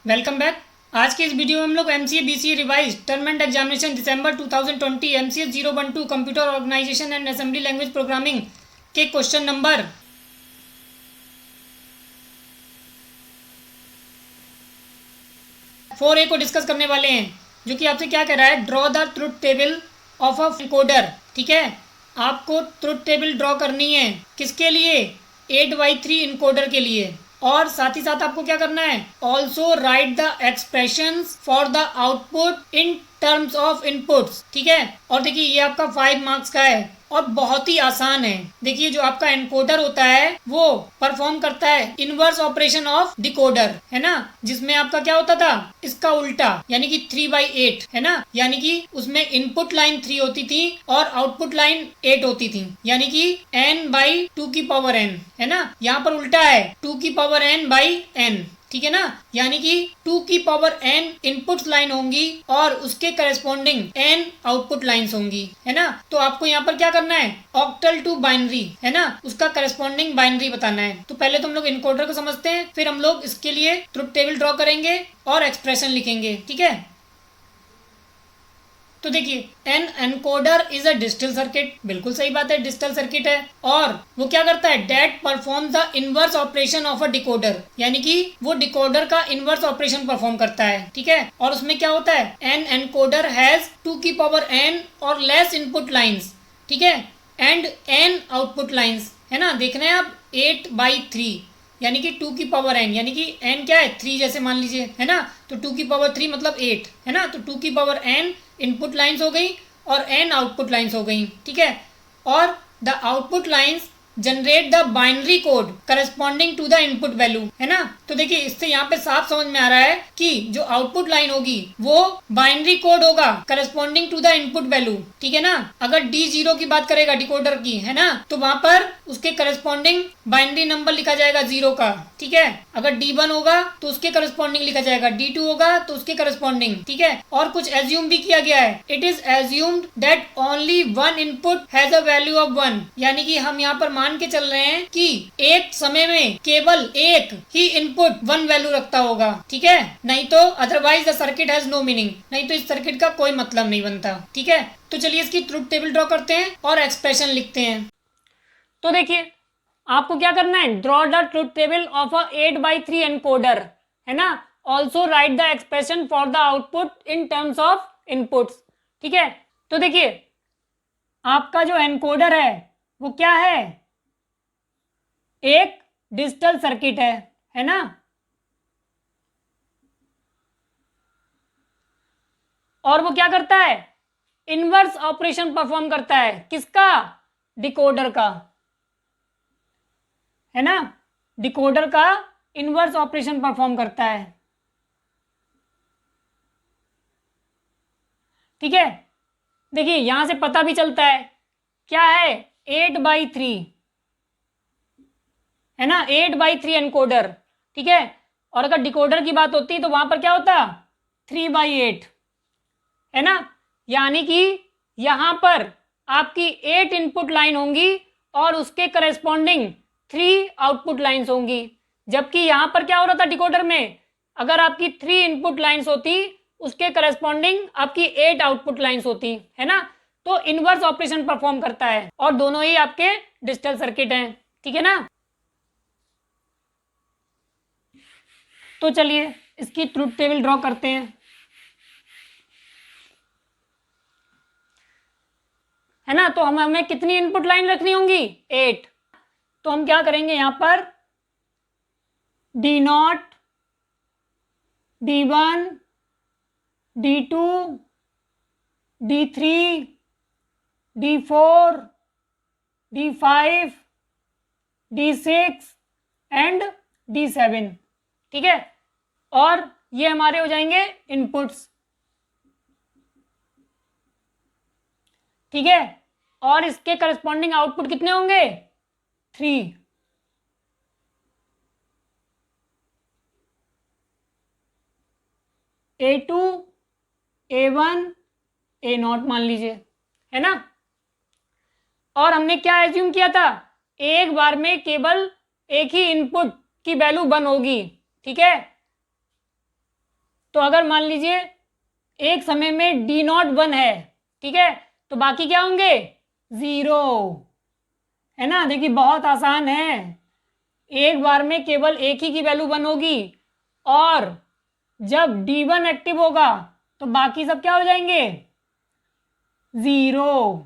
Welcome back. आज के इस वीडियो में हम लोग MCA BCA revise term end examination December 2020 MCA 012 computer organization and assembly language programming के क्वेश्चन नंबर 4A को डिस्कस करने वाले हैं, जो कि आपसे क्या कह रहा है, draw the truth table of a encoder. ठीक है, आपको ट्रुथ टेबल ड्रॉ करनी है, किसके लिए? 8x3 इनकोडर के लिए। और साथ ही साथ आपको क्या करना है, also right the expressions for the output in terms of inputs. ठीक है, और देखिए ये आपका 5 मार्क्स का है और बहुत ही आसान है। देखिए जो आपका एनकोडर होता है वो परफॉर्म करता है इनवर्स ऑपरेशन ऑफ डिकोडर, है ना, जिसमें आपका क्या होता था, इसका उल्टा, यानी कि 3/8, है ना, यानी कि उसमें इनपुट लाइन 3 होती थी और आउटपुट लाइन 8 होती थी, यानी कि n/2n, है ना। यहाँ पर उल्टा है 2n/n, ठीक है ना, यानी कि 2n इनपुट लाइन होंगी और उसके करस्पॉन्डिंग n आउटपुट लाइंस होंगी, है ना। तो आपको यहाँ पर क्या करना है, ऑक्टल टू बाइनरी, है ना, उसका करस्पॉन्डिंग बाइनरी बताना है। तो पहले तो हम लोग इनकोडर को समझते हैं, फिर हम लोग इसके लिए ट्रुथ टेबल ड्रॉ करेंगे और एक्सप्रेशन लिखेंगे। ठीक है, तो देखिए an encoder is a digital circuit, बिल्कुल सही बात है, डिजिटल सर्किट है। और वो क्या करता है, that perform the inverse operation of a decoder, यानी कि वो डिकोडर का इनवर्स ऑपरेशन परफॉर्म करता है। ठीक है, और उसमें क्या होता है, एन एनकोडर हैज 2n और लेस इनपुट लाइंस, ठीक है, एंड n आउटपुट लाइंस, है ना। देखना है आप 8/3, यानी कि 2n, यानी कि n क्या है, 3 जैसे मान लीजिए, है ना, तो 2 3 मतलब 8, है ना, तो 2n इनपुट लाइंस हो गई और n आउटपुट लाइंस हो गई। ठीक है, और the output lines generate the binary code corresponding to the input value, है ना। तो देखिए इससे यहाँ पे साफ समझ में आ रहा है कि जो आउटपुट लाइन होगी वो बाइनरी कोड होगा corresponding to the input value, ठीक है ना। अगर D0 की बात करेगा डिकोडर की, है ना, तो वहां पर उसके करस्पॉन्डिंग बाइनरी नंबर लिखा जाएगा 0 का। ठीक है, अगर D1 होगा तो उसके करस्पॉन्डिंग लिखा जाएगा, D2 होगा तो उसके करस्पॉन्डिंग। ठीक है, और कुछ एज्यूम भी किया गया है, it is assumed that only one input has a value of 1, यानी कि हम यहाँ पर मान के चल रहे हैं कि एक समय में केवल एक ही इनपुट 1 वैल्यू रखता होगा। ठीक है, नहीं तो otherwise the circuit has no meaning, नहीं तो इस सर्किट का कोई मतलब नहीं बनता। ठीक है, तो चलिए इसकी ट्रुथ टेबल ड्रॉ करते हैं और एक्सप्रेशन लिखते हैं। तो देखिए आपको क्या करना है, draw the truth table of a 8/3 encoder, है ना, also right the expression for the output in terms of inputs. ठीक है, तो देखिए आपका जो एनकोडर है वो क्या है, एक डिजिटल सर्किट है ना, और वो क्या करता है, इनवर्स ऑपरेशन परफॉर्म करता है, किसका, डिकोडर का, है ना, डिकोडर का इनवर्स ऑपरेशन परफॉर्म करता है। ठीक है, देखिए यहां से पता भी चलता है क्या है, 8/3, है ना, 8/3 एनकोडर। ठीक है, और अगर डिकोडर की बात होती तो वहां पर क्या होता, 3/8, है ना, यानी कि यहां पर आपकी 8 इनपुट लाइन होंगी और उसके करस्पॉन्डिंग 3 आउटपुट लाइंस होंगी। जबकि यहां पर क्या हो रहा था डिकोडर में, अगर आपकी 3 इनपुट लाइंस होती उसके करस्पॉन्डिंग आपकी 8 आउटपुट लाइंस होती, है ना। तो इनवर्स ऑपरेशन परफॉर्म करता है और दोनों ही आपके डिजिटल सर्किट हैं। ठीक है ना, तो चलिए इसकी ट्रुथ टेबल ड्रॉ करते हैं, है ना। तो हमें कितनी इनपुट लाइन रखनी होंगी, 8। तो हम क्या करेंगे, यहां पर D0, D1, D2, D3, D4, D5, D6 and D7। ठीक है, और ये हमारे हो जाएंगे इनपुट्स। ठीक है, और इसके करस्पॉन्डिंग आउटपुट कितने होंगे, 3। A2, A1, A0 मान लीजिए, है ना। और हमने क्या एज्यूम किया था, एक बार में केवल एक ही इनपुट की वैल्यू 1 होगी। ठीक है, तो अगर मान लीजिए एक समय में डी नॉट 1 है, ठीक है, तो बाकी क्या होंगे 0, है ना। देखिए बहुत आसान है, एक बार में केवल एक ही की वैल्यू 1 होगी, और जब D1 एक्टिव होगा तो बाकी सब क्या हो जाएंगे 0,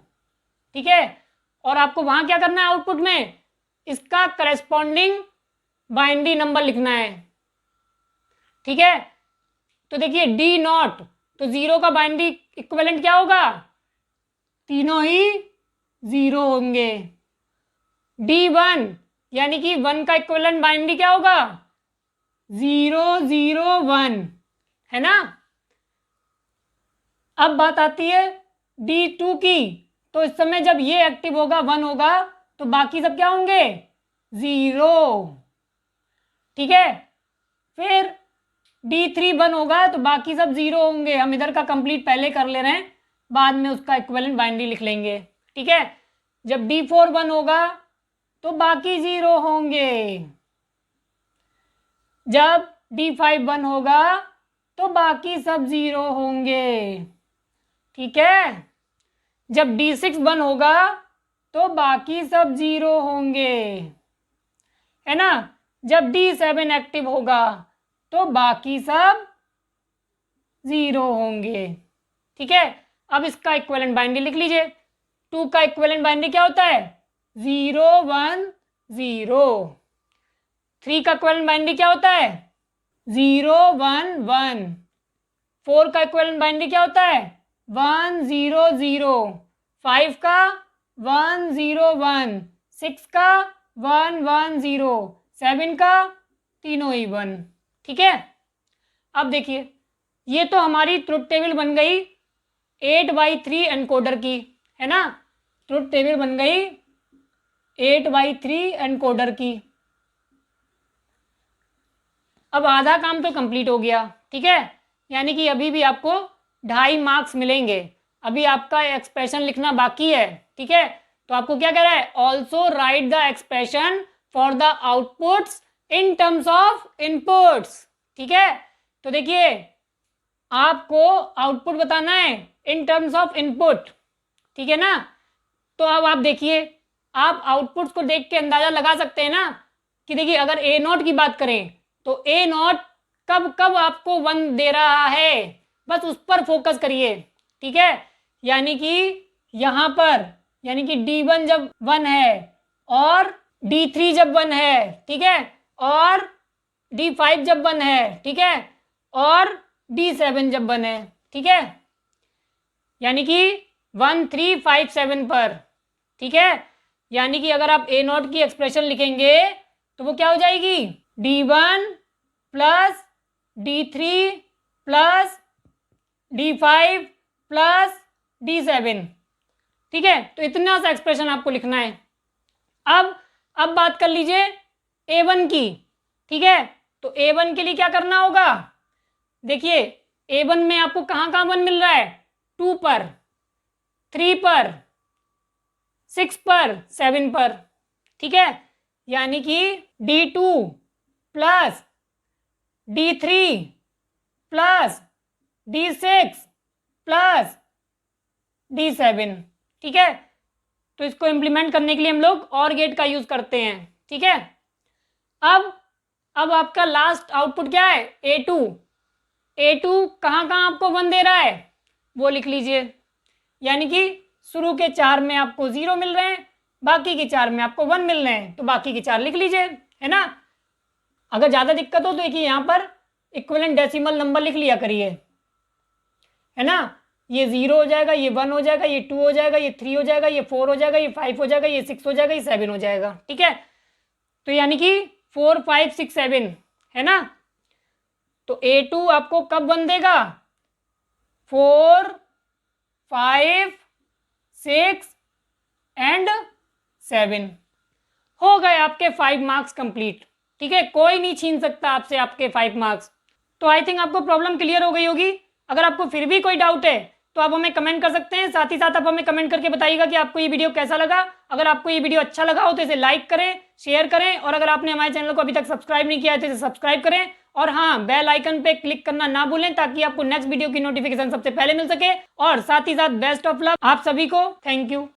ठीक है। और आपको वहां क्या करना है, आउटपुट में इसका करस्पॉन्डिंग बाइनरी नंबर लिखना है, ठीक है। तो देखिए डी नॉट, तो 0 का बाइनरी इक्विवेलेंट क्या होगा, तीनों ही 0 होंगे। D1 यानी कि 1 का इक्विवेलेंट बाइनरी क्या होगा 0 0 1, है ना। अब बात आती है D2 की, तो इस समय जब ये एक्टिव होगा 1 होगा तो बाकी सब क्या होंगे 0, ठीक है। फिर D3 1 होगा तो बाकी सब 0 होंगे। हम इधर का कंप्लीट पहले कर ले रहे हैं, बाद में उसका इक्विवेलेंट बाइनरी लिख लेंगे, ठीक है। जब D4 1 होगा तो बाकी 0 होंगे। जब D5 1 होगा तो बाकी सब 0 होंगे, ठीक है। जब D6 1 होगा तो बाकी सब 0 होंगे, है ना। जब D7 एक्टिव होगा तो बाकी सब 0 होंगे, ठीक है। अब इसका इक्विवेलेंट बाइनरी लिख लीजिए। 2 का इक्विवेलेंट बाइनरी क्या होता है 0 1 0। 3 का इक्विवेलेंट बाइनरी क्या होता है 0 1 1। 4 का इक्विवेलेंट बाइनरी क्या होता है 1 0 0। 5 का 1 0 1। 6 का 1 1 0। 7 का तीनों ही 1, ठीक है। अब देखिए ये तो हमारी ट्रुथ टेबल बन गई 8x3 एनकोडर की, है ना। ट्रुथ टेबल बन गई 8x3 एनकोडर की। अब आधा काम तो कंप्लीट हो गया, ठीक है। यानी कि अभी भी आपको 2.5 मार्क्स मिलेंगे। अभी आपका एक्सप्रेशन लिखना बाकी है, ठीक है। तो आपको क्या कह रहा है, also right the expression for the outputs in terms of inputs, ठीक है। तो देखिए आपको आउटपुट बताना है इन टर्म्स ऑफ इनपुट, ठीक है ना। तो अब आप देखिए, आप आउटपुट्स को देख के अंदाजा लगा सकते हैं ना कि देखिए अगर A0 की बात करें तो A0 कब कब आपको 1 दे रहा है, बस उस पर फोकस करिए, ठीक है। यानी कि यहाँ पर यानी कि D1 जब 1 है और D3 जब 1 है, ठीक है, और D5 जब 1 है, ठीक है, और D7 जब 1 है, ठीक है। यानी कि 1 3 5 7 पर, ठीक है। यानी कि अगर आप A0 की एक्सप्रेशन लिखेंगे तो वो क्या हो जाएगी D1 plus D3 plus D5 plus D7, ठीक है। तो इतना सा एक्सप्रेशन आपको लिखना है। अब बात कर लीजिए A1 की, ठीक है। तो A1 के लिए क्या करना होगा, देखिए A1 में आपको कहाँ कहाँ 1 मिल रहा है 2 पर, 3 पर, 6 पर, 7 पर, ठीक है। यानी कि D2 plus D3 plus D6 plus D7, ठीक है। तो इसको इम्प्लीमेंट करने के लिए हम लोग और गेट का यूज करते हैं, ठीक है। अब आपका लास्ट आउटपुट क्या है A2 कहाँ कहाँ आपको 1 दे रहा है वो लिख लीजिए। यानी कि शुरू के 4 में आपको 0 मिल रहे हैं, बाकी के 4 में आपको 1 मिल रहे हैं, तो बाकी के 4 लिख लीजिए, है ना। अगर ज़्यादा दिक्कत हो तो देखिए यहाँ पर इक्विवेलेंट डेसिमल नंबर लिख लिया करिए, है ना। ये 0 हो जाएगा, ये 1 हो जाएगा, ये 2 हो जाएगा, ये 3 हो जाएगा, ये 4 हो जाएगा, ये 5 हो जाएगा, ये 6 हो जाएगा, ये 7 हो जाएगा, ठीक है। तो यानी कि 4 5 6 7, है ना। तो A2 आपको कब 1 देगा 4 5 6 एंड 7। हो गए आपके 5 मार्क्स कंप्लीट, ठीक है। कोई नहीं छीन सकता आपसे आपके 5 मार्क्स। तो आई थिंक आपको प्रॉब्लम क्लियर हो गई होगी। अगर आपको फिर भी कोई डाउट है तो आप हमें कमेंट कर सकते हैं। साथ ही साथ आप हमें कमेंट करके बताइएगा कि आपको ये वीडियो कैसा लगा। अगर आपको ये वीडियो अच्छा लगा हो तो इसे लाइक करें, शेयर करें, और अगर आपने हमारे चैनल को अभी तक सब्सक्राइब नहीं किया है तो इसे सब्सक्राइब करें और हाँ, बेल आइकन पे क्लिक करना ना भूलें ताकि आपको नेक्स्ट वीडियो की नोटिफिकेशन सबसे पहले मिल सके। और साथ ही साथ बेस्ट ऑफ लक आप सभी को। Thank you.